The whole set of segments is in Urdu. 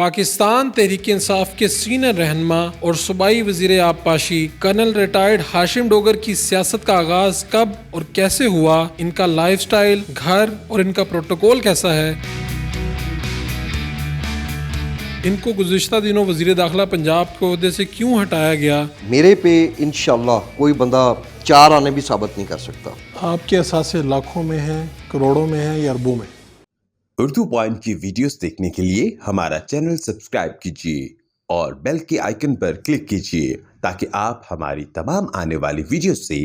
پاکستان تحریک انصاف کے سینئر رہنما اور صوبائی وزیر آبپاشی کرنل ریٹائرڈ ہاشم ڈوگر کی سیاست کا آغاز کب اور کیسے ہوا، ان کا لائف سٹائل، گھر اور ان کا پروٹوکول کیسا ہے؟ ان کو گزشتہ دنوں وزیر داخلہ پنجاب کے عہدے سے کیوں ہٹایا گیا؟ میرے پہ انشاءاللہ کوئی بندہ 4 آنے بھی ثابت نہیں کر سکتا۔ آپ کے اثاثے لاکھوں میں ہیں، کروڑوں میں ہیں یا اربوں میں؟ اردو پوائنٹ کی ویڈیوز دیکھنے کے لیے ہمارا چینل سبسکرائب کیجیے اور بیل کے آئیکن پر کلک کیجیے تاکہ آپ ہماری تمام آنے والی ویڈیوز سے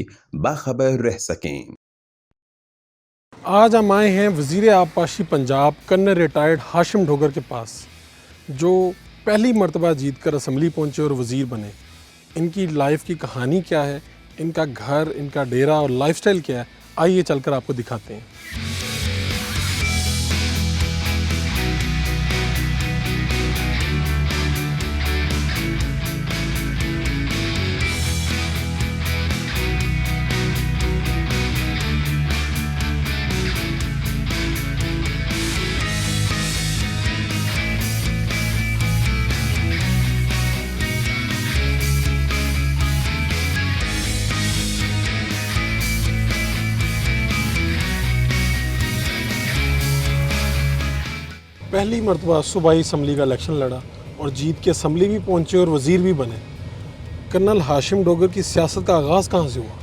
باخبر رہ سکیں۔ آج ہم آئے ہیں وزیر آبپاشی پنجاب کرنل ریٹائرڈ ہاشم ڈوگر کے پاس، جو پہلی مرتبہ جیت کر اسمبلی پہنچے اور وزیر بنے۔ ان کی لائف کی کہانی کیا ہے، ان کا گھر، ان کا ڈیرا اور لائف سٹائل کیا ہے، آئیے چل کر آپ کو دکھاتے ہیں۔ پہلی مرتبہ صوبائی اسمبلی کا الیکشن لڑا اور جیت کے اسمبلی بھی پہنچے اور وزیر بھی بنے۔ کرنل ہاشم ڈوگر کی سیاست کا آغاز کہاں سے ہوا؟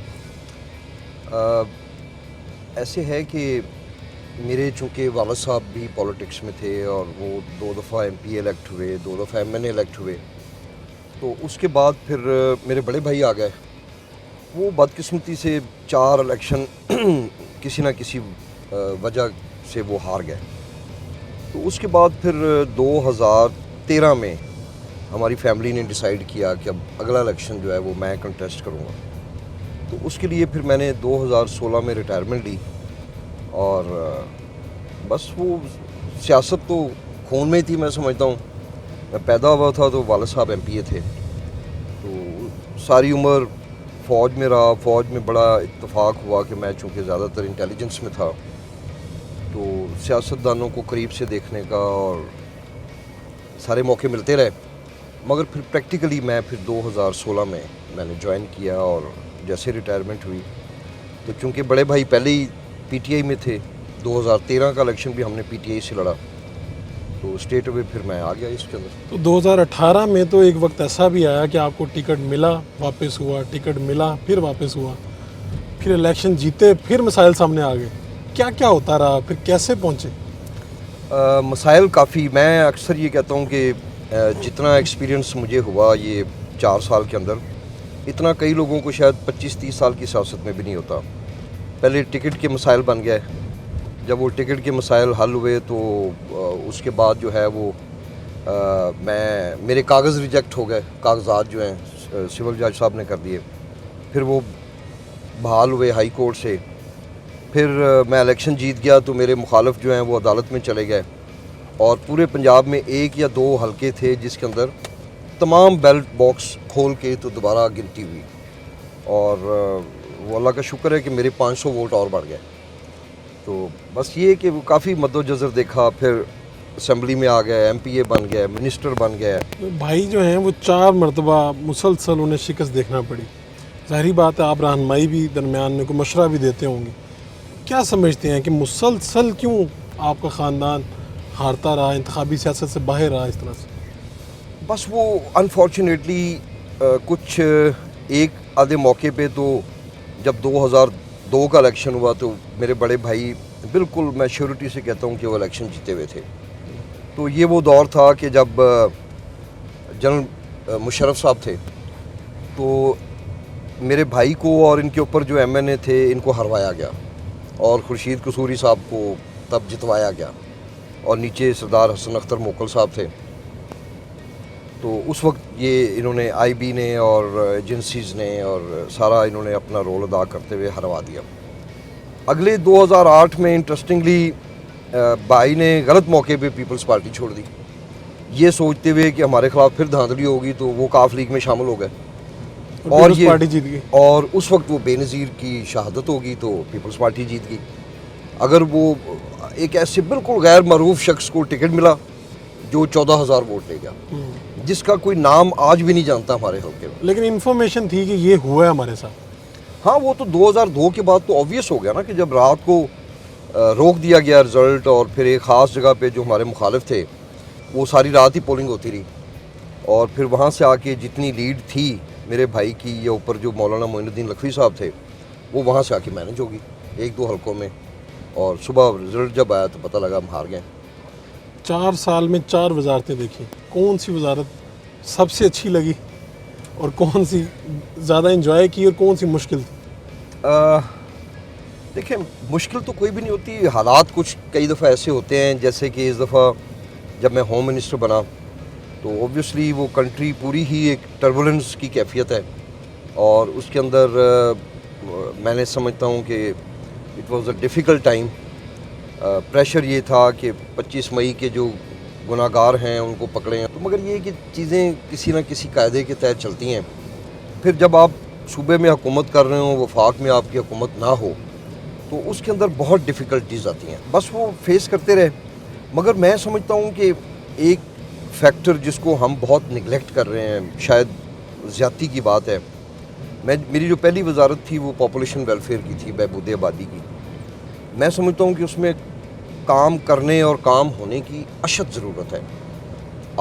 ایسے ہے کہ میرے چونکہ والد صاحب بھی پولیٹکس میں تھے اور وہ 2 دفعہ MP الیکٹ ہوئے، 2 دفعہ MN الیکٹ ہوئے، تو اس کے بعد پھر میرے بڑے بھائی آ گئے۔ وہ بدقسمتی سے 4 الیکشن کسی نہ کسی وجہ سے وہ ہار گئے۔ تو اس کے بعد پھر 2013 میں ہماری فیملی نے ڈیسائیڈ کیا کہ اب اگلا الیکشن جو ہے وہ میں کنٹیسٹ کروں گا۔ تو اس کے لیے پھر میں نے 2016 میں ریٹائرمنٹ لی اور بس وہ سیاست تو خون میں تھی، میں سمجھتا ہوں۔ میں پیدا ہوا تھا تو والد صاحب MPA تھے، تو ساری عمر فوج میں رہا۔ فوج میں بڑا اتفاق ہوا کہ میں چونکہ زیادہ تر انٹیلیجنس میں تھا، تو سیاستدانوں کو قریب سے دیکھنے کا اور سارے موقع ملتے رہے، مگر پھر پریکٹیکلی میں پھر 2016 میں نے جوائن کیا، اور جیسے ریٹائرمنٹ ہوئی تو چونکہ بڑے بھائی پہلے ہی PTI میں تھے، 2013 کا الیکشن بھی ہم نے PTI سے لڑا، تو اسٹیٹ اوے پھر میں آ گیا اس کے اندر۔ تو 2018 میں تو ایک وقت ایسا بھی آیا کہ آپ کو ٹکٹ ملا، واپس ہوا، ٹکٹ ملا، پھر واپس ہوا، پھر الیکشن جیتے، پھر مسائل سامنے آ گئے۔ کیا کیا ہوتا رہا، پھر کیسے پہنچے؟ مسائل کافی، میں اکثر یہ کہتا ہوں کہ جتنا ایکسپیرینس مجھے ہوا یہ 4 سال کے اندر، اتنا کئی لوگوں کو شاید 25-30 سال کی سیاست میں بھی نہیں ہوتا۔ پہلے ٹکٹ کے مسائل بن گئے، جب وہ ٹکٹ کے مسائل حل ہوئے تو اس کے بعد جو ہے وہ میرے کاغذ ریجیکٹ ہو گئے، کاغذات جو ہیں سول جج صاحب نے کر دیے، پھر وہ بحال ہوئے ہائی کورٹ سے۔ پھر میں الیکشن جیت گیا تو میرے مخالف جو ہیں وہ عدالت میں چلے گئے، اور پورے پنجاب میں 1 یا 2 حلقے تھے جس کے اندر تمام بیلٹ باکس کھول کے تو دوبارہ گنتی ہوئی، اور وہ اللہ کا شکر ہے کہ میرے 500 ووٹ اور بڑھ گئے۔ تو بس یہ کہ وہ کافی مد و جزر دیکھا، پھر اسمبلی میں آ گئے، MPA بن گئے، منسٹر بن گئے۔ بھائی جو ہیں وہ 4 مرتبہ مسلسل انہیں شکست دیکھنا پڑی۔ ظاہری بات ہے آپ رہنمائی بھی درمیان میں کوئی مشورہ بھی دیتے ہوں گے۔ کیا سمجھتے ہیں کہ مسلسل کیوں آپ کا خاندان ہارتا رہا، انتخابی سیاست سے باہر رہا اس طرح سے؟ بس وہ انفارچونیٹلی کچھ ایک آدھے موقع پہ، تو جب 2002 کا الیکشن ہوا تو میرے بڑے بھائی، بالکل میں شیورٹی سے کہتا ہوں کہ وہ الیکشن جیتے ہوئے تھے۔ تو یہ وہ دور تھا کہ جب جنرل مشرف صاحب تھے، تو میرے بھائی کو اور ان کے اوپر جو MNA تھے ان کو ہروایا گیا، اور خورشید قصوری صاحب کو تب جتوایا گیا، اور نیچے سردار حسن اختر موکل صاحب تھے۔ تو اس وقت یہ انہوں نے IB نے اور ایجنسیز نے اور سارا انہوں نے اپنا رول ادا کرتے ہوئے ہروا دیا۔ اگلے 2008 میں انٹرسٹنگلی بھائی نے غلط موقع پہ پیپلز پارٹی چھوڑ دی، یہ سوچتے ہوئے کہ ہمارے خلاف پھر دھاندلی ہوگی، تو وہ کاف لیگ میں شامل ہو گئے، اور یہ پارٹی جیت گئی، اور اس وقت وہ بے نظیر کی شہادت ہوگی تو پیپلز پارٹی جیت گئی۔ اگر وہ ایک ایسے بالکل غیر معروف شخص کو ٹکٹ ملا جو 14,000 ووٹ لے گیا, جس کا کوئی نام آج بھی نہیں جانتا ہمارے حلقے میں. لیکن انفارمیشن تھی کہ یہ ہوا ہے ہمارے ساتھ. ہاں وہ تو 2002 کے بعد تو آبویس ہو گیا نا کہ جب رات کو روک دیا گیا رزلٹ, اور پھر ایک خاص جگہ پہ جو ہمارے مخالف تھے وہ ساری رات ہی پولنگ ہوتی رہی, اور پھر وہاں سے آ کے جتنی لیڈ تھی میرے بھائی کی یا اوپر جو مولانا معین الدین لکھوی صاحب تھے وہ وہاں سے آ کے مینج ہوگی 1-2 حلقوں میں, اور صبح رزلٹ جب آیا تو پتہ لگا ہم ہار گئے. 4 سال میں 4 وزارتیں دیکھی, کون سی وزارت سب سے اچھی لگی اور کون سی زیادہ انجوائے کی اور کون سی مشکل تھی؟ دیکھیں مشکل تو کوئی بھی نہیں ہوتی, حالات کچھ کئی دفعہ ایسے ہوتے ہیں, جیسے کہ اس دفعہ جب میں ہوم منسٹر بنا تو اوبویسلی وہ کنٹری پوری ہی ایک ٹربولنس کی کیفیت ہے, اور اس کے اندر میں نے سمجھتا ہوں کہ it was a difficult time. Pressure یہ تھا کہ 25 مئی کے جو گناہ گار ہیں ان کو پکڑیں, تو مگر یہ کہ چیزیں کسی نہ کسی قاعدے کے تحت چلتی ہیں. پھر جب آپ صوبے میں حکومت کر رہے ہوں, وفاق میں آپ کی حکومت نہ ہو, تو اس کے اندر بہت ڈیفیکلٹیز آتی ہیں, بس وہ فیس کرتے رہے. مگر میں سمجھتا ہوں کہ ایک فیکٹر جس کو ہم بہت نگلیکٹ کر رہے ہیں, شاید زیادتی کی بات ہے, میری جو پہلی وزارت تھی وہ پاپولیشن ویلفیئر کی تھی, بہبود آبادی کی. میں سمجھتا ہوں کہ اس میں کام کرنے اور کام ہونے کی اشد ضرورت ہے.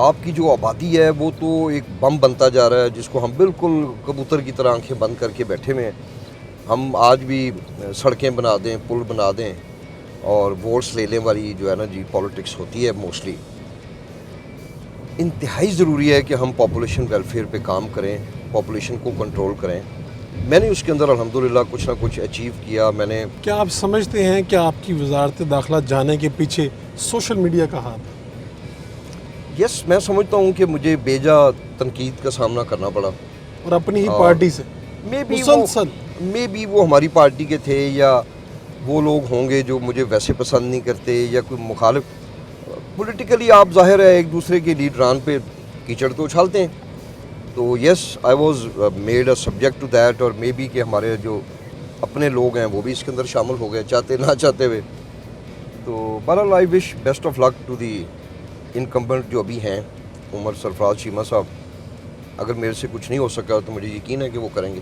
آپ کی جو آبادی ہے وہ تو ایک بم بنتا جا رہا ہے جس کو ہم بالکل کبوتر کی طرح آنکھیں بند کر کے بیٹھے ہوئے ہیں. ہم آج بھی سڑکیں بنا دیں, پل بنا دیں اور ووٹس لے لیں والی جو ہے نا جی پالیٹکس ہوتی ہے موسٹلی. انتہائی ضروری ہے کہ ہم پاپولیشن ویلفیئر پہ کام کریں, پاپولیشن کو کنٹرول کریں. میں نے اس کے اندر الحمدللہ کچھ نہ کچھ اچیو کیا. میں نے کیا آپ سمجھتے ہیں کہ آپ کی وزارت داخلہ جانے کے پیچھے سوشل میڈیا کا ہاتھ ہے؟ یس, میں سمجھتا ہوں کہ مجھے بیجا تنقید کا سامنا کرنا پڑا, اور اپنی ہی پارٹی سے مے بی وہ ہماری پارٹی کے تھے, یا وہ لوگ ہوں گے جو مجھے ویسے پسند نہیں کرتے, یا کوئی مخالف. پولیٹیکلی آپ ظاہر ہے ایک دوسرے کے لیڈران پہ کیچڑ تو اچھالتے ہیں. تو yes, I was made a subject to that, اور مے بی کہ ہمارے جو اپنے لوگ ہیں وہ بھی اس کے اندر شامل ہو گئے چاہتے نہ چاہتے ہوئے. تو بہرحال I wish best of luck to the incumbent جو ابھی ہیں, عمر سرفراز چیمہ صاحب. اگر میرے سے کچھ نہیں ہو سکا تو مجھے یقین ہے کہ وہ کریں گے.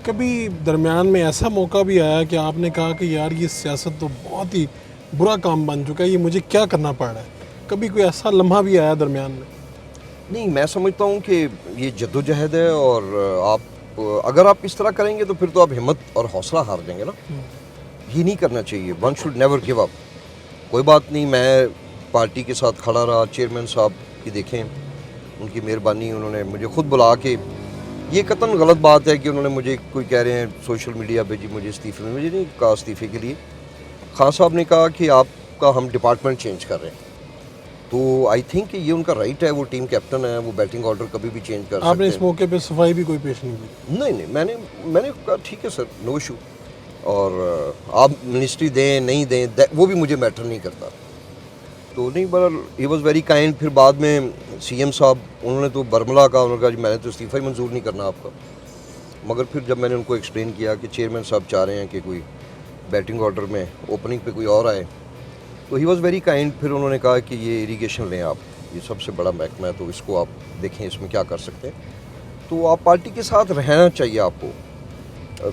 کبھی درمیان میں ایسا موقع بھی آیا کہ آپ نے کہا کہ یار یہ سیاست تو بہت ہی برا کام بن چکا ہے, یہ مجھے کیا کرنا پڑ رہا ہے؟ کبھی کوئی ایسا لمحہ بھی آیا درمیان میں؟ نہیں, میں سمجھتا ہوں کہ یہ جد و جہد ہے, اور آپ اگر آپ اس طرح کریں گے تو پھر تو آپ ہمت اور حوصلہ ہار جائیں گے نا. یہ نہیں کرنا چاہیے. One should never give up. کوئی بات نہیں, میں پارٹی کے ساتھ کھڑا رہا. چیئرمین صاحب کی دیکھیں, ان کی مہربانی, انہوں نے مجھے خود بلا کے, یہ قطعاً غلط بات ہے کہ انہوں نے مجھے کوئی کہہ رہے ہیں سوشل میڈیا پہ جی مجھے استعفے میں, مجھے نہیں کہا استعفے کے لیے. خان صاحب نے کہا کہ آپ کا ہم ڈپارٹمنٹ چینج کر رہے ہیں. تو آئی تھنک کہ یہ ان کا رائٹ ہے, وہ ٹیم کیپٹن ہے, وہ بیٹنگ آرڈر کبھی بھی چینج کر سکتے ہیں. آپ نے اس موقع پہ صفائی بھی کوئی پیش نہیں کی؟ نہیں, میں نے کہا ٹھیک ہے سر, نو ایشو, اور آپ منسٹری دیں نہیں دیں وہ بھی مجھے میٹر نہیں کرتا. تو نہیں, بہرحال ہی واز ویری کائنڈ. پھر بعد میں سی ایم صاحب انہوں نے تو برملا کہا, انہوں نے کہا جی میں نے تو استعفیٰ ہی منظور نہیں کرنا آپ کا. مگر پھر جب میں نے ان کو ایکسپلین کیا کہ چیئرمین صاحب چاہ رہے ہیں کہ کوئی بیٹنگ آرڈر میں اوپننگ پہ کوئی اور آئے, تو ہی واز ویری کائنڈ. پھر انہوں نے کہا کہ یہ اریگیشن لیں آپ, یہ سب سے بڑا محکمہ ہے, تو اس کو آپ دیکھیں اس میں کیا کر سکتے ہیں. تو آپ پارٹی کے ساتھ رہنا چاہیے آپ کو.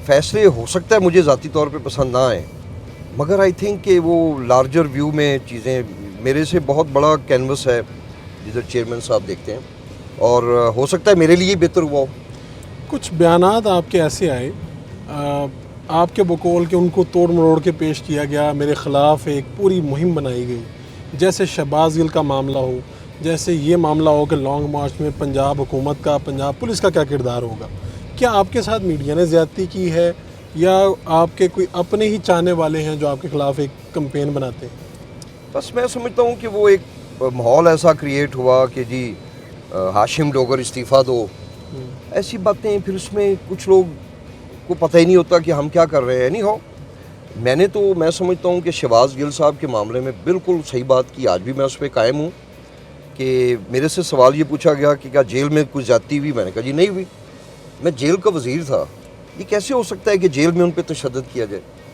فیصلے ہو سکتا ہے مجھے ذاتی طور پہ پسند نہ آئیں, مگر آئی تھنک کہ وہ لارجر ویو میں چیزیں, میرے سے بہت بڑا کینوس ہے جدھر چیئرمین صاحب دیکھتے ہیں, اور ہو سکتا ہے میرے لیے بہتر ہوا ہو. کچھ بیانات آپ کے ایسے آئے آپ کے بقول کہ ان کو توڑ مروڑ کے پیش کیا گیا, میرے خلاف ایک پوری مہم بنائی گئی, جیسے شہباز گل کا معاملہ ہو, جیسے یہ معاملہ ہو کہ لانگ مارچ میں پنجاب حکومت کا, پنجاب پولیس کا کیا کردار ہوگا. کیا آپ کے ساتھ میڈیا نے زیادتی کی ہے, یا آپ کے کوئی اپنے ہی چاہنے والے ہیں جو آپ کے خلاف ایک کمپین بناتے ہیں؟ بس میں سمجھتا ہوں کہ وہ ایک ماحول ایسا کریٹ ہوا کہ جی ہاشم ڈوگر استعفیٰ دو, ایسی باتیں. پھر اس میں کچھ لوگ کو پتہ ہی نہیں ہوتا کہ ہم کیا کر رہے ہیں. نہیں ہو, میں سمجھتا ہوں کہ شہباز گل صاحب کے معاملے میں بالکل صحیح بات کی, آج بھی میں اس پہ قائم ہوں. کہ میرے سے سوال یہ پوچھا گیا کہ کیا جیل میں کوئی زیادتی ہوئی, میں نے کہا جی نہیں ہوئی, میں جیل کا وزیر تھا. یہ کیسے ہو سکتا ہے کہ جیل میں ان پہ تشدد کیا جائے؟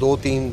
2-3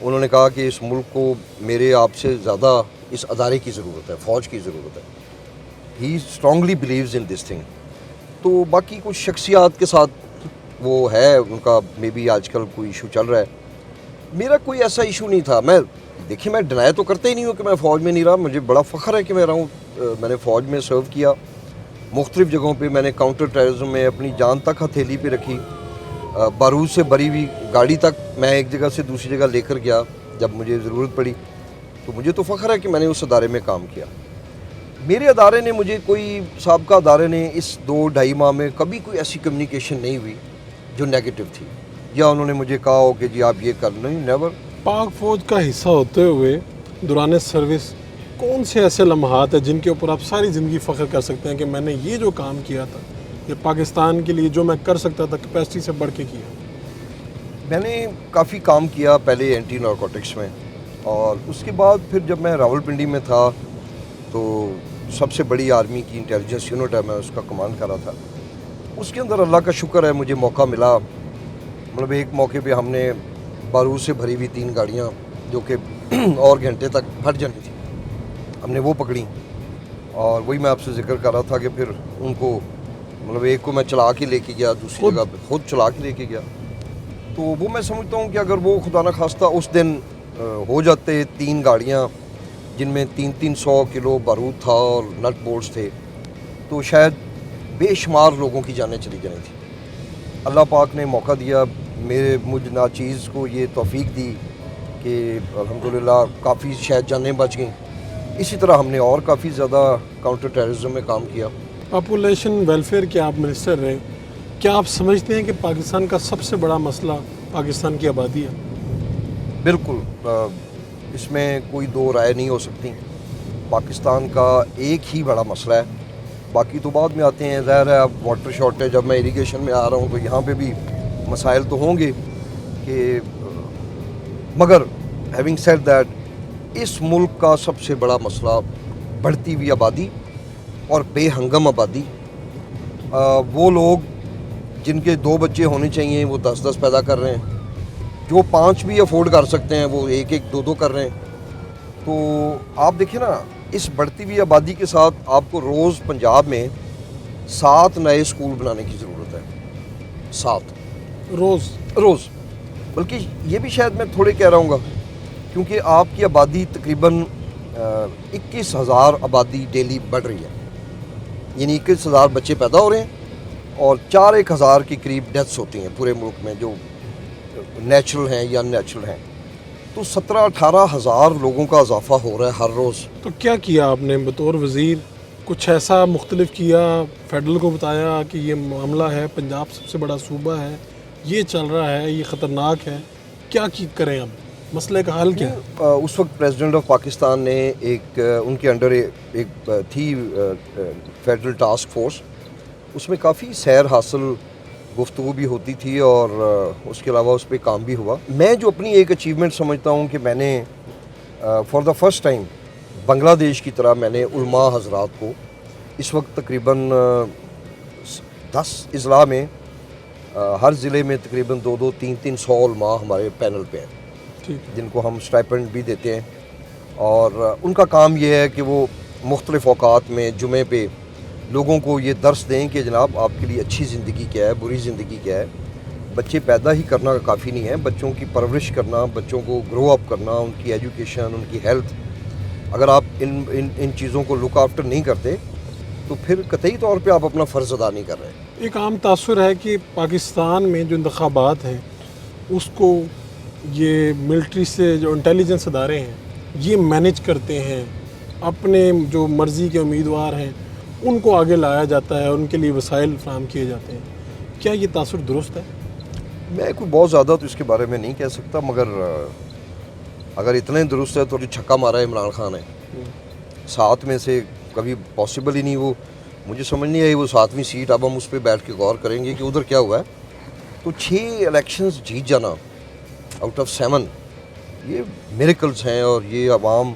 انہوں نے کہا کہ اس ملک کو میرے آپ سے زیادہ اس ادارے کی ضرورت ہے، فوج کی ضرورت ہے. He strongly believes in this thing. تو باقی کچھ شخصیات کے ساتھ وہ ہے ان کا مے بی آج کل کوئی ایشو چل رہا ہے. میرا کوئی ایسا ایشو نہیں تھا. دیکھیں میں ڈینائی تو کرتا ہی نہیں ہوں کہ میں فوج میں نہیں رہا. مجھے بڑا فخر ہے کہ میں رہا ہوں. میں نے فوج میں سرو کیا مختلف جگہوں پہ. میں نے کاؤنٹر ٹیررزم میں اپنی جان تک ہتھیلی پہ رکھی. بارود سے بھری ہوئی گاڑی تک میں ایک جگہ سے دوسری جگہ لے کر گیا جب مجھے ضرورت پڑی. تو مجھے تو فخر ہے کہ میں نے اس ادارے میں کام کیا. میرے ادارے نے مجھے کوئی سابقہ ادارے نے اس 2-2.5 ماہ میں کبھی کوئی ایسی کمیونیکیشن نہیں ہوئی جو نیگیٹو تھی یا انہوں نے مجھے کہا ہو کہ جی آپ یہ کر لیں. نیور. پاک فوج کا حصہ ہوتے ہوئے دوران سروس کون سے ایسے لمحات ہیں جن کے اوپر آپ ساری زندگی فخر کر سکتے ہیں کہ میں نے یہ جو کام کیا تھا یہ پاکستان کے لیے جو میں کر سکتا تھا کیپیسٹی سے بڑھ کے کیا؟ میں نے کافی کام کیا پہلے اینٹی نارکوٹکس میں، اور اس کے بعد پھر جب میں راولپنڈی میں تھا تو سب سے بڑی آرمی کی انٹیلیجنس یونٹ ہے، میں اس کا کمانڈ کر رہا تھا. اس کے اندر اللہ کا شکر ہے مجھے موقع ملا. مطلب ایک موقع پہ ہم نے بارود سے بھری ہوئی 3 گاڑیاں جو کہ اور گھنٹے تک پھٹ جانی تھی ہم نے وہ پکڑیں. اور وہی میں آپ سے ذکر کر رہا تھا کہ پھر ان کو مطلب ایک کو میں چلا کے لے کے گیا، دوسری جگہ پہ خود چلا کے لے کے گیا. تو وہ میں سمجھتا ہوں کہ اگر وہ خدا نخواستہ اس دن ہو جاتے 3 گاڑیاں جن میں 300 کلو بارود تھا اور نٹ بولٹس تھے تو شاید بے شمار لوگوں کی جانیں چلی جانی تھی. اللہ پاک نے موقع دیا، مجھ ناچیز کو یہ توفیق دی کہ الحمدللہ کافی شاید جانیں بچ گئیں. اسی طرح ہم نے اور کافی زیادہ کاؤنٹر ٹیررزم میں کام کیا. پاپولیشن ویلفیئر کے آپ منسٹر رہے، کیا آپ سمجھتے ہیں کہ پاکستان کا سب سے بڑا مسئلہ پاکستان کی آبادی ہے؟ بالکل، اس میں کوئی دو رائے نہیں ہو سکتی. پاکستان کا ایک ہی بڑا مسئلہ ہے، باقی تو بعد میں آتے ہیں. ظاہر ہے اب واٹر شارٹیج، جب میں اریگیشن میں آ رہا ہوں تو یہاں پہ بھی مسائل تو ہوں گے کہ مگر ہیونگ سیڈ دیٹ اس ملک کا سب سے بڑا مسئلہ بڑھتی ہوئی آبادی اور بے ہنگم آبادی. وہ لوگ جن کے 2 بچے ہونے چاہیے وہ 10 پیدا کر رہے ہیں، جو 5 بھی افورڈ کر سکتے ہیں وہ 1 2 کر رہے ہیں. تو آپ دیکھیں نا، اس بڑھتی ہوئی آبادی کے ساتھ آپ کو روز پنجاب میں 7 نئے اسکول بنانے کی ضرورت ہے. 7 روز. بلکہ یہ بھی شاید میں تھوڑے کہہ رہا ہوں گا کیونکہ آپ کی آبادی تقریباً 21,000 آبادی ڈیلی بڑھ رہی ہے. یعنی 21,000 بچے پیدا ہو رہے ہیں اور 4-1,000 کے قریب ڈیتھس ہوتی ہیں پورے ملک میں جو نیچرل ہیں یا ان نیچرل ہیں. تو 17-18 ہزار لوگوں کا اضافہ ہو رہا ہے ہر روز. تو کیا کیا آپ نے بطور وزیر؟ کچھ ایسا مختلف کیا، فیڈرل کو بتایا کہ یہ معاملہ ہے، پنجاب سب سے بڑا صوبہ ہے، یہ چل رہا ہے، یہ خطرناک ہے، کیا کریں اب؟ مسئلے کا حل کیا؟ اس وقت پریزیڈنٹ آف پاکستان نے ان کے انڈر ایک تھی فیڈرل ٹاسک فورس، اس میں کافی سیر حاصل گفتگو بھی ہوتی تھی اور اس کے علاوہ اس پہ کام بھی ہوا. میں جو اپنی ایک اچیومنٹ سمجھتا ہوں کہ میں نے فار دا فرسٹ ٹائم بنگلہ دیش کی طرح میں نے علماء حضرات کو، اس وقت تقریباً 10 اضلاع میں ہر ضلع میں تقریباً 200-300 علماء ہمارے پینل پہ ہیں جن کو ہم اسٹائپنڈ بھی دیتے ہیں. اور ان کا کام یہ ہے کہ وہ مختلف اوقات میں جمعے پہ لوگوں کو یہ درس دیں کہ جناب آپ کے لیے اچھی زندگی کیا ہے، بری زندگی کیا ہے. بچے پیدا ہی کرنا کافی نہیں ہے، بچوں کی پرورش کرنا، بچوں کو گرو اپ کرنا، ان کی ایجوکیشن، ان کی ہیلتھ، اگر آپ ان چیزوں کو لک آفٹر نہیں کرتے تو پھر قطعی طور پہ آپ اپنا فرض ادا نہیں کر رہے. ایک عام تاثر ہے کہ پاکستان میں جو انتخابات ہیں اس کو یہ ملٹری سے جو انٹیلیجنس ادارے ہیں یہ مینیج کرتے ہیں، اپنے جو مرضی کے امیدوار ہیں ان کو آگے لایا جاتا ہے، ان کے لیے وسائل فراہم کیے جاتے ہیں. کیا یہ تاثر درست ہے؟ میں کوئی بہت زیادہ تو اس کے بارے میں نہیں کہہ سکتا، مگر اگر اتنا ہی درست ہے تو جو چھکا مارا ہے عمران خان ہے 7 میں سے، کبھی پاسبل ہی نہیں. وہ مجھے سمجھ نہیں آئی وہ 7ویں سیٹ، اب ہم اس پہ بیٹھ کے غور کریں گے کہ ادھر کیا ہوا ہے. تو 6 الیکشنز جیت جانا آؤٹ آف 7 یہ میریکلز ہیں، اور یہ عوام،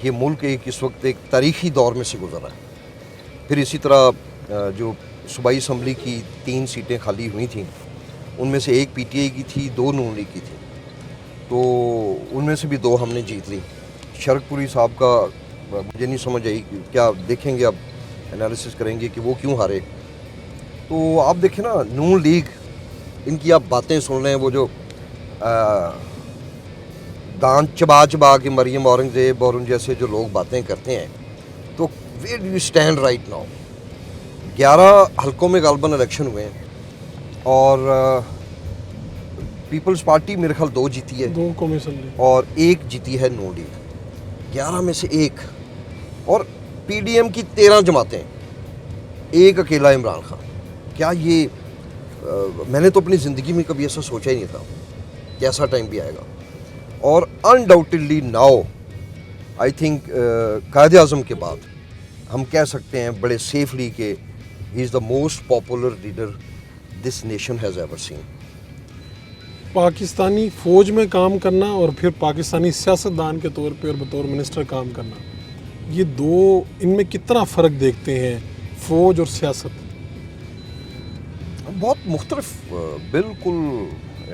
یہ ملک اس وقت ایک تاریخی دور میں سے گزر رہا ہے. پھر اسی طرح جو صوبائی اسمبلی کی 3 سیٹیں خالی ہوئی تھیں ان میں سے 1 پی ٹی آئی کی تھی، 2 نون لیگ کی تھی. تو ان میں سے بھی 2 ہم نے جیت لی. شرک پوری صاحب کا مجھے نہیں سمجھ آئی, کیا دیکھیں گے اب انالیسس کریں گے کہ وہ کیوں ہارے. تو آپ دیکھیں نا نون لیگ, ان کی آپ باتیں سن رہے ہیں, وہ جو دانت چبا چبا کے مریم اورنگزیب اور ان جیسے جو لوگ باتیں کرتے ہیں, تو where do you stand right now. 11 حلقوں میں غالباً الیکشن ہوئے ہیں اور پیپلز پارٹی میرے خیال 2 جیتی ہے, 2 قومی اسمبلی اور 1 جیتی ہے نون لیگ. 11 میں سے 1, اور پی ڈی ایم کی 13 جماعتیں, 1 اکیلا عمران خان. کیا یہ میں نے تو اپنی زندگی میں کبھی ایسا سوچا ہی نہیں تھا کہ ایسا ٹائم بھی آئے گا. اور undoubtedly now I think Quaid Azam کے بعد ہم کہہ سکتے ہیں بڑے سیفلی کہ he is the most popular leader this nation has ever seen. Pakistani فوج میں کام کرنا اور پھر پاکستانی سیاستدان کے طور پہ اور بطور منسٹر کام کرنا, یہ 2 ان میں کتنا فرق دیکھتے ہیں, فوج اور سیاست؟ بہت مختلف, بالکل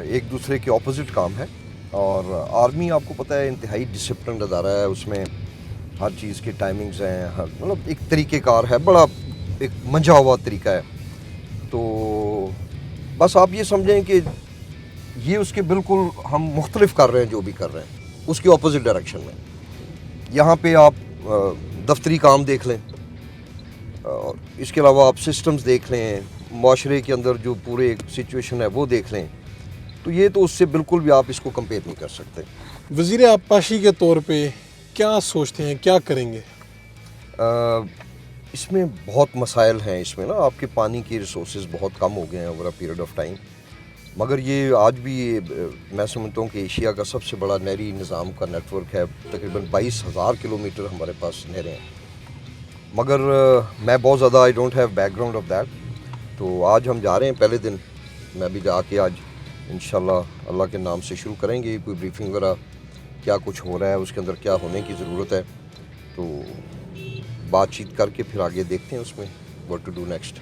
ایک دوسرے کے اپوزٹ کام ہے. اور آرمی آپ کو پتہ ہے انتہائی ڈسپلنڈ ادارہ ہے, اس میں ہر چیز کی ٹائمنگز ہیں, مطلب ایک طریقہ کار ہے, بڑا ایک منجھا ہوا طریقہ ہے. تو بس آپ یہ سمجھیں کہ یہ اس کے بالکل ہم مختلف کر رہے ہیں, جو بھی کر رہے ہیں اس کے اپوزٹ ڈائریکشن میں. یہاں پہ آپ دفتری کام دیکھ لیں, اور اس کے علاوہ آپ سسٹمز دیکھ لیں, معاشرے کے اندر جو پورے ایک سچویشن ہے وہ دیکھ لیں, تو یہ تو اس سے بالکل بھی آپ اس کو کمپیئر نہیں کر سکتے. وزیر آبپاشی کے طور پہ کیا سوچتے ہیں, کیا کریں گے؟ اس میں بہت مسائل ہیں. اس میں نا آپ کے پانی کی ریسورسز بہت کم ہو گئے ہیں over a period of time, مگر یہ آج بھی میں سمجھتا ہوں کہ ایشیا کا سب سے بڑا نہری نظام کا نیٹ ورک ہے. تقریباً 22,000 کلومیٹر ہمارے پاس نہریں ہیں, مگر میں بہت زیادہ I don't have back ground of that. تو آج ہم جا رہے ہیں, پہلے دن میں بھی جا کے آج انشاءاللہ اللہ کے نام سے شروع کریں گے کوئی بریفنگ وغیرہ, کیا کچھ ہو رہا ہے, اس کے اندر کیا ہونے کی ضرورت ہے. تو بات چیت کر کے پھر آگے دیکھتے ہیں اس میں what to do next.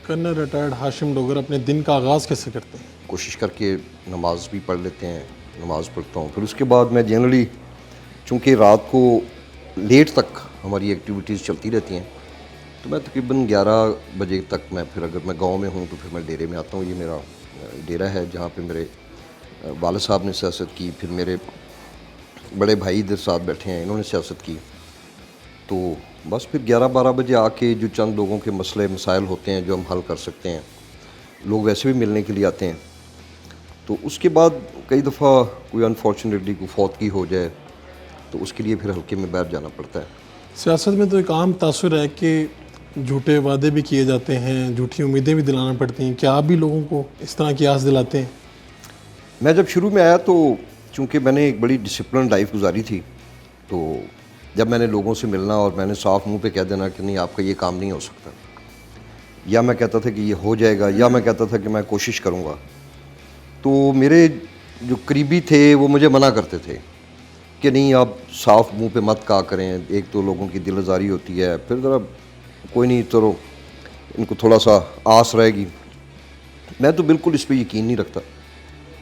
Colonel retired Hashim Dogar اپنے دن کا آغاز کیسے کرتے ہیں؟ کوشش کر کے نماز بھی پڑھ لیتے ہیں, نماز پڑھتا ہوں. پھر اس کے بعد میں جنرلی, چونکہ رات کو لیٹ تک ہماری ایکٹیویٹیز چلتی رہتی ہیں, تو میں تقریباً 11 بجے تک میں پھر اگر میں گاؤں میں ہوں تو پھر میں ڈیرے میں آتا ہوں. یہ میرا ڈیرا ہے جہاں پہ میرے والد صاحب نے سیاست کی, پھر میرے بڑے بھائی ادھر ساتھ بیٹھے ہیں, انہوں نے سیاست کی. تو بس پھر 11-12 بجے آ کے جو چند لوگوں کے مسئلے مسائل ہوتے ہیں جو ہم حل کر سکتے ہیں, لوگ ویسے بھی ملنے کے لیے آتے ہیں. تو اس کے بعد کئی دفعہ کوئی انفارچونیٹلی کوئی فوتگی ہو جائے تو اس کے لیے پھر حلقے میں بیٹھ جانا پڑتا ہے. سیاست میں تو ایک عام تاثر ہے کہ جھوٹے وعدے بھی کیے جاتے ہیں, جھوٹی امیدیں بھی دلانا پڑتی ہیں. کیا آپ بھی لوگوں کو اس طرح کی آس دلاتے ہیں؟ میں جب شروع میں آیا تو چونکہ میں نے ایک بڑی ڈسپلن لائف گزاری تھی, تو جب میں نے لوگوں سے ملنا اور میں نے صاف منہ پہ کہہ دینا کہ نہیں آپ کا یہ کام نہیں ہو سکتا, یا میں کہتا تھا کہ یہ ہو جائے گا، یا میں کہتا تھا کہ میں کوشش کروں گا. تو میرے جو قریبی تھے وہ مجھے منع کرتے تھے کہ نہیں آپ صاف منہ پہ مت کہا کریں، ایک تو لوگوں کی دل آزاری ہوتی ہے، پھر ذرا کوئی نہیں چلو ان کو تھوڑا سا آس رہے گی. میں تو بالکل اس پہ یقین نہیں رکھتا،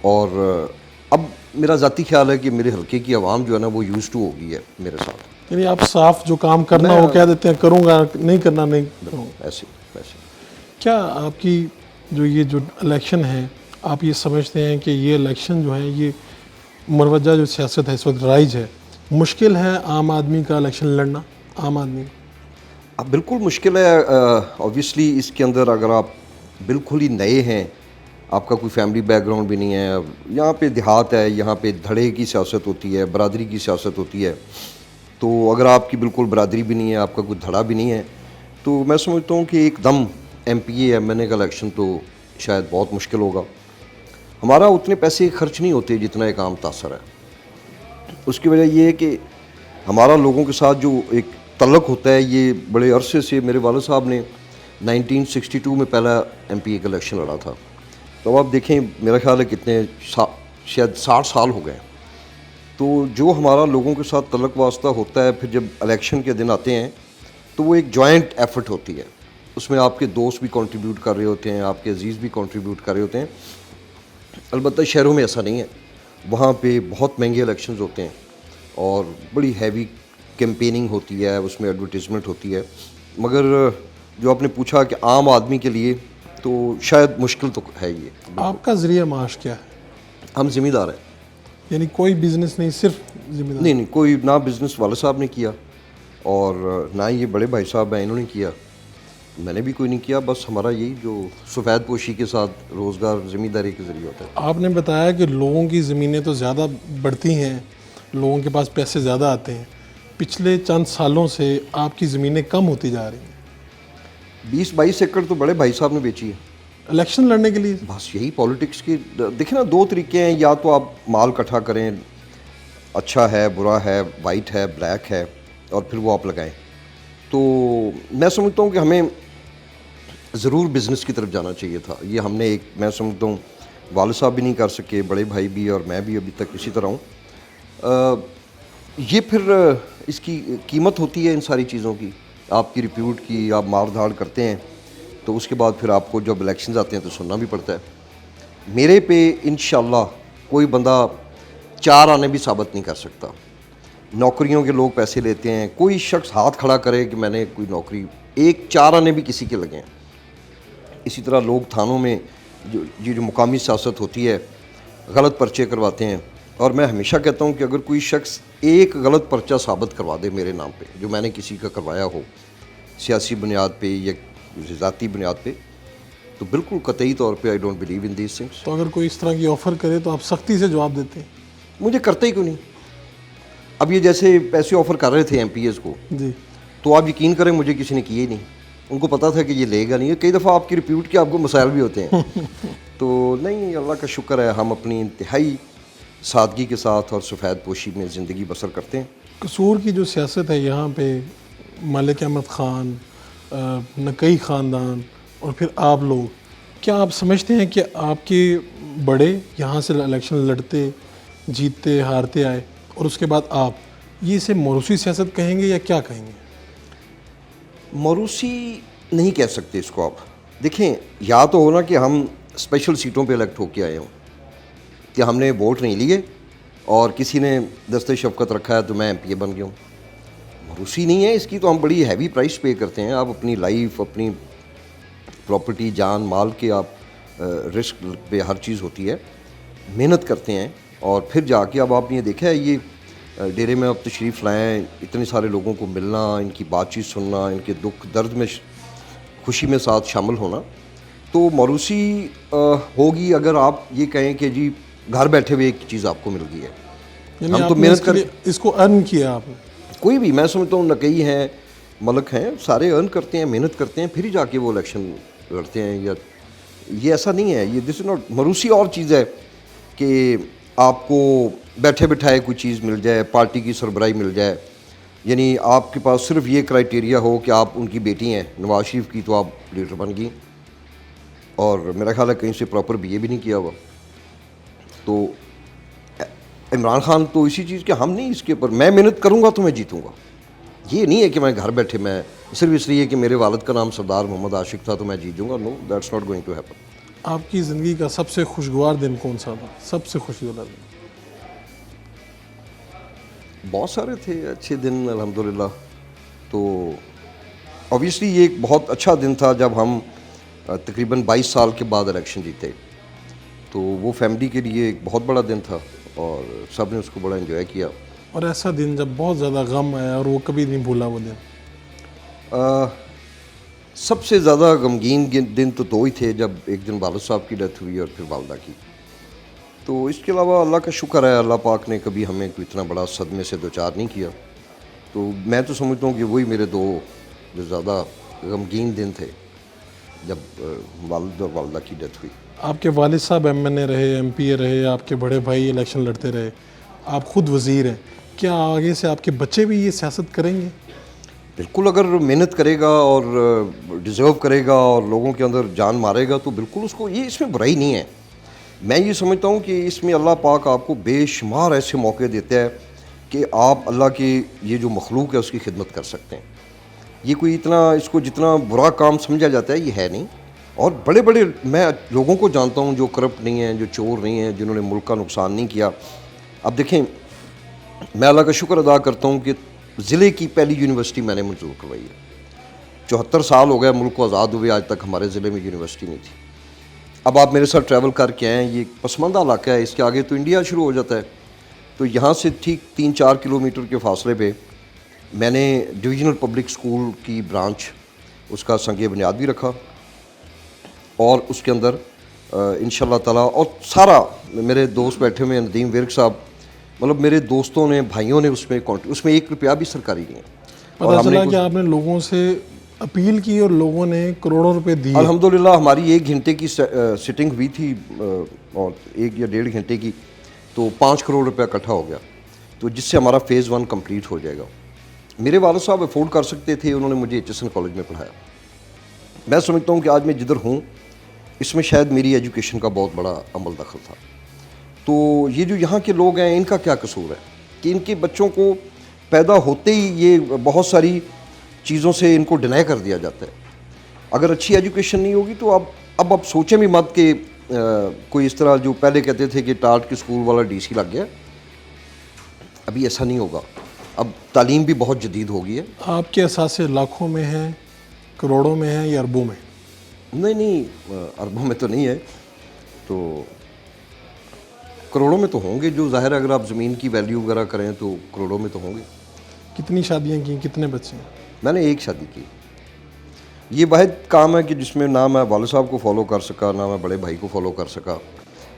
اور اب میرا ذاتی خیال ہے کہ میرے حلقے کی عوام جو ہے نا وہ یوز ٹو ہو گئی ہے میرے ساتھ. یعنی آپ صاف جو کام کرنا وہ کہہ دیتے ہیں کروں گا، نہیں کرنا نہیں کروں گا. ایسے ایسے کیا آپ کی یہ جو الیکشن ہے، آپ یہ سمجھتے ہیں کہ یہ الیکشن جو ہے یہ مروجہ جو سیاست ہے اس وقت رائج ہے، مشکل ہے عام آدمی کا الیکشن لڑنا؟ عام آدمی اب بالکل مشکل ہے. اوبویسلی اس کے اندر اگر آپ بالکل ہی نئے ہیں، آپ کا کوئی فیملی بیک گراؤنڈ بھی نہیں ہے، یہاں پہ دیہات ہے، یہاں پہ دھڑے کی سیاست ہوتی ہے، برادری کی سیاست ہوتی ہے. تو اگر آپ کی بالکل برادری بھی نہیں ہے، آپ کا کوئی دھڑا بھی نہیں ہے، تو میں سمجھتا ہوں کہ ایک دم M P A M N A کا الیکشن تو شاید بہت مشکل ہوگا. ہمارا اتنے پیسے خرچ نہیں ہوتے جتنا ایک عام تاثر ہے. اس کی وجہ یہ ہے کہ ہمارا لوگوں کے ساتھ جو ایک تعلق ہوتا ہے، یہ بڑے عرصے سے میرے والد صاحب نے 1962 میں پہلا ایم پی اے کا الیکشن لڑا تھا. تو آپ دیکھیں میرا خیال ہے کتنے شاید 60 سال ہو گئے. تو جو ہمارا لوگوں کے ساتھ تعلق واسطہ ہوتا ہے، پھر جب الیکشن کے دن آتے ہیں تو وہ ایک جوائنٹ ایفرٹ ہوتی ہے. اس میں آپ کے دوست بھی کنٹریبیوٹ کر رہے ہوتے ہیں، آپ کے عزیز بھی کنٹریبیوٹ کر رہے ہوتے ہیں. البتہ شہروں میں ایسا نہیں ہے، وہاں پہ بہت مہنگے الیکشنز ہوتے ہیں اور بڑی ہیوی کیمپیننگ ہوتی ہے، اس میں ایڈورٹیزمنٹ ہوتی ہے. مگر جو آپ نے پوچھا کہ عام آدمی کے لیے تو شاید مشکل تو ہے. یہ آپ کا ذریعہ معاش کیا ہے؟ ہم ذمہ دار ہیں. یعنی کوئی بزنس نہیں، صرف ذمہ دار؟ نہیں، کوئی نہ بزنس والد صاحب نے کیا اور نہ یہ بڑے بھائی صاحب ہیں انہوں نے کیا، میں نے بھی کوئی نہیں کیا. بس ہمارا یہی جو سفید پوشی کے ساتھ روزگار ذمہ داری کے ذریعے ہوتا ہے. آپ نے بتایا کہ لوگوں کی زمینیں تو زیادہ بڑھتی ہیں، لوگوں کے پاس پیسے زیادہ آتے ہیں. پچھلے چند سالوں سے آپ کی زمینیں کم ہوتی جا رہی ہیں. 20-22 ایکڑ تو بڑے بھائی صاحب نے بیچی ہے الیکشن لڑنے کے لیے. بس یہی پالیٹکس کی دیکھیں نا، دو طریقے ہیں. یا تو آپ مال اکٹھا کریں، اچھا ہے برا ہے، وائٹ ہے بلیک ہے، اور پھر وہ آپ لگائیں. تو میں سمجھتا ہوں کہ ہمیں ضرور بزنس کی طرف جانا چاہیے تھا. یہ ہم نے میں سمجھتا ہوں والد صاحب بھی نہیں کر سکے، بڑے بھائی بھی، اور میں بھی ابھی تک اسی طرح ہوں. یہ پھر اس کی قیمت ہوتی ہے ان ساری چیزوں کی، آپ کی ریپیوٹ کی. آپ مار دھاڑ کرتے ہیں تو اس کے بعد پھر آپ کو جب الیکشنز آتے ہیں تو سننا بھی پڑتا ہے. میرے پہ انشاءاللہ کوئی بندہ 4 آنے بھی ثابت نہیں کر سکتا. نوکریوں کے لوگ پیسے لیتے ہیں، کوئی شخص ہاتھ کھڑا کرے کہ میں نے کوئی نوکری، 4 آنے بھی کسی کے لگے ہیں. اسی طرح لوگ تھانوں میں جو مقامی سیاست ہوتی ہے غلط پرچے کرواتے ہیں. اور میں ہمیشہ کہتا ہوں کہ اگر کوئی شخص ایک غلط پرچہ ثابت کروا دے میرے نام پہ، جو میں نے کسی کا کروایا ہو سیاسی بنیاد پہ یا ذاتی بنیاد پہ، تو بالکل قطعی طور پہ I don't believe in these things. تو اگر کوئی اس طرح کی آفر کرے تو آپ سختی سے جواب دیتے ہیں؟ مجھے کرتا ہی کیوں نہیں. اب یہ جیسے پیسے آفر کر رہے تھے ایم پی ایز کو، جی، تو آپ یقین کریں مجھے کسی نے کیے ہی نہیں. ان کو پتا تھا کہ یہ لے گا نہیں. کئی دفعہ آپ کی ریپیوٹ کے آپ کو مسائل بھی ہوتے ہیں. تو نہیں، اللہ کا شکر ہے ہم اپنی انتہائی سادگی کے ساتھ اور سفید پوشی میں زندگی بسر کرتے ہیں. قصور کی جو سیاست ہے یہاں پہ، ملک احمد خان، نقی خاندان اور پھر آپ لوگ، کیا آپ سمجھتے ہیں کہ آپ کے بڑے یہاں سے الیکشن لڑتے، جیتتے ہارتے آئے، اور اس کے بعد آپ یہ اسے موروثی سیاست کہیں گے یا کیا کہیں گے؟ موروثی نہیں کہہ سکتے اس کو. آپ دیکھیں، یا تو ہونا کہ ہم اسپیشل سیٹوں پہ الیکٹ ہو کے آئے ہوں، کہ ہم نے ووٹ نہیں لیے اور کسی نے دستِ شفقت رکھا ہے تو میں ایم پی اے بن گیا ہوں. موروثی نہیں ہے اس کی، تو ہم بڑی ہیوی پرائس پے کرتے ہیں. آپ اپنی لائف، اپنی پراپرٹی، جان مال کے آپ رسک پہ ہر چیز ہوتی ہے، محنت کرتے ہیں. اور پھر جا کے اب آپ نے دیکھا ہے یہ ڈیرے میں اب تشریف لائیں، اتنے سارے لوگوں کو ملنا، ان کی بات چیت سننا، ان کے دکھ درد میں خوشی میں ساتھ شامل ہونا. تو موروثی ہوگی اگر آپ یہ کہیں کہ جی گھر بیٹھے ہوئے ایک چیز آپ کو مل گئی ہے. یعنی ہم آپ تو نے محنت کر اس کو ارن کیا آپ نے؟ کوئی بھی، میں سمجھتا ہوں نقی ہیں، ملک ہیں، سارے ارن کرتے ہیں، محنت کرتے ہیں، پھر ہی جا کے وہ الیکشن لڑتے ہیں. یا یہ ایسا نہیں ہے، یہ دس از ناٹ موروثی. اور چیز ہے کہ آپ کو بیٹھے بٹھائے کوئی چیز مل جائے، پارٹی کی سربراہی مل جائے. یعنی آپ کے پاس صرف یہ کرائٹیریا ہو کہ آپ ان کی بیٹی ہیں نواز شریف کی تو آپ لیڈر بن گئی، اور میرا خیال ہے کہیں سے پراپر BA بھی نہیں کیا ہوا. تو عمران خان تو اسی چیز کے ہم نہیں، اس کے اوپر میں محنت کروں گا تو میں جیتوں گا. یہ نہیں ہے کہ میں گھر بیٹھے میں صرف اس لیے کہ میرے والد کا نام سردار محمد عاشق تھا تو میں جیت جاؤں گا. No, that's not going to happen. آپ کی زندگی کا سب سے خوشگوار دن کون سا تھا؟ سب سے خوشی والا دن؟ بہت سارے تھے اچھے دن الحمدللہ. تو اوبیسلی یہ ایک بہت اچھا دن تھا جب ہم تقریباً 22 سال کے بعد الیکشن جیتے. تو وہ فیملی کے لیے ایک بہت بڑا دن تھا اور سب نے اس کو بڑا انجوائے کیا. اور ایسا دن جب بہت زیادہ غم آیا اور وہ کبھی نہیں بھولا وہ دن؟ سب سے زیادہ غمگین دن تو 2 ہی تھے، جب ایک دن والد صاحب کی ڈیتھ ہوئی اور پھر والدہ کی. تو اس کے علاوہ اللہ کا شکر ہے، اللہ پاک نے کبھی ہمیں کوئی اتنا بڑا صدمے سے دوچار نہیں کیا. تو میں تو سمجھتا ہوں کہ وہی میرے 2 جو زیادہ غمگین دن تھے جب والد اور والدہ کی ڈیتھ ہوئی. آپ کے والد صاحب MNA رہے، MPA رہے، آپ کے بڑے بھائی الیکشن لڑتے رہے، آپ خود وزیر ہیں. کیا آگے سے آپ کے بچے بھی یہ سیاست کریں گے؟ بالکل، اگر محنت کرے گا اور ڈیزرو کرے گا اور لوگوں کے اندر جان مارے گا تو بالکل اس کو اس میں برائی نہیں ہے. میں یہ سمجھتا ہوں کہ اس میں اللہ پاک آپ کو بے شمار ایسے موقع دیتا ہے کہ آپ اللہ کی یہ جو مخلوق ہے اس کی خدمت کر سکتے ہیں. یہ کوئی اتنا اس کو جتنا برا کام سمجھا جاتا ہے یہ ہے نہیں. اور بڑے بڑے میں لوگوں کو جانتا ہوں جو کرپٹ نہیں ہیں، جو چور نہیں ہیں، جنہوں نے ملک کا نقصان نہیں کیا. اب دیکھیں، میں اللہ کا شکر ادا کرتا ہوں کہ ضلع کی پہلی یونیورسٹی میں نے منظور کروائی ہے. 74 سال ہو گئے ملک کو آزاد ہوئے، آج تک ہمارے ضلع میں یونیورسٹی نہیں تھی. اب آپ میرے ساتھ ٹریول کر کے آئیں، یہ پسماندہ علاقہ ہے، اس کے آگے تو انڈیا شروع ہو جاتا ہے. تو یہاں سے ٹھیک 3-4 کلومیٹر کے فاصلے پہ میں نے ڈویژنل پبلک اسکول کی برانچ اس کا سنگ بنیاد بھی رکھا، اور اس کے اندر انشاءاللہ تعالیٰ اور سارا میرے دوست بیٹھے ہوئے ہیں، ندیم ورک صاحب، مطلب میرے دوستوں نے، بھائیوں نے اس میں 1 روپیہ بھی سرکاری نہیں ہے. پتہ چلا کہ آپ نے لوگوں سے اپیل کی اور لوگوں نے کروڑوں روپے دیے. الحمدللہ ہماری 1 گھنٹے کی سٹنگ ہوئی تھی اور 1 یا 1.5 گھنٹے کی، تو 5 کروڑ روپیہ اکٹھا ہو گیا، تو جس سے ہمارا فیز 1 کمپلیٹ ہو جائے گا. میرے والد صاحب افورڈ کر سکتے تھے، انہوں نے مجھے HSN کالج میں پڑھایا. میں سمجھتا ہوں کہ آج میں جدھر ہوں اس میں شاید میری ایجوکیشن کا بہت بڑا عمل دخل تھا. تو یہ جو یہاں کے لوگ ہیں ان کا کیا قصور ہے کہ ان کے بچوں کو پیدا ہوتے ہی یہ بہت ساری چیزوں سے ان کو ڈینائی کر دیا جاتا ہے. اگر اچھی ایجوکیشن نہیں ہوگی تو اب آپ سوچیں بھی مت کہ کوئی اس طرح جو پہلے کہتے تھے کہ ٹاٹ کے اسکول والا DC لگ گیا، ابھی ایسا نہیں ہوگا. اب تعلیم بھی بہت جدید ہو گئی ہے. آپ کے اثاثے لاکھوں میں ہیں، کروڑوں میں ہیں یا اربوں میں؟ نہیں، اربوں میں تو نہیں ہے، تو کروڑوں میں تو ہوں گے. جو ظاہر ہے اگر آپ زمین کی ویلیو وغیرہ کریں تو کروڑوں میں تو ہوں گے. کتنی شادیاں کی، کتنے بچے ہیں؟ میں نے 1 شادی کی. یہ واحد کام ہے کہ جس میں نہ میں والد صاحب کو فالو کر سکا، نہ میں بڑے بھائی کو فالو کر سکا.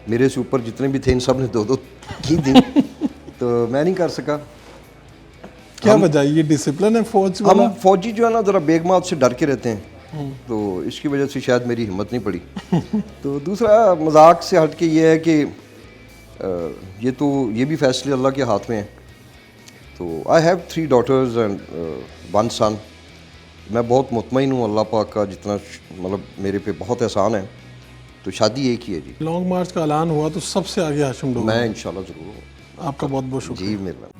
میرے سے اوپر جتنے بھی تھے ان سب نے 2 کی تھی تو میں نہیں کر سکا. کیا وجہ؟ یہ ڈسپلن ہے فوج والا؟ ہم فوجی جو ہے نا ذرا بیگمات سے ڈر کے رہتے ہیں، تو اس کی وجہ سے شاید میری ہمت نہیں پڑی. تو دوسرا مذاق سے ہٹ کے یہ ہے کہ یہ بھی فیصلے اللہ کے ہاتھ میں ہیں. تو آئی ہیو 3 ڈاٹرز اینڈ 1 سن. میں بہت مطمئن ہوں اللہ پاک کا، جتنا مطلب میرے پہ بہت احسان ہے. تو شادی ایک ہی ہے جی. لانگ مارچ کا اعلان ہوا تو سب سے آگے ہاشم ڈوگر. میں انشاءاللہ ضرور ہوں. آپ کا بہت بہت شکریہ. جی مہربانی.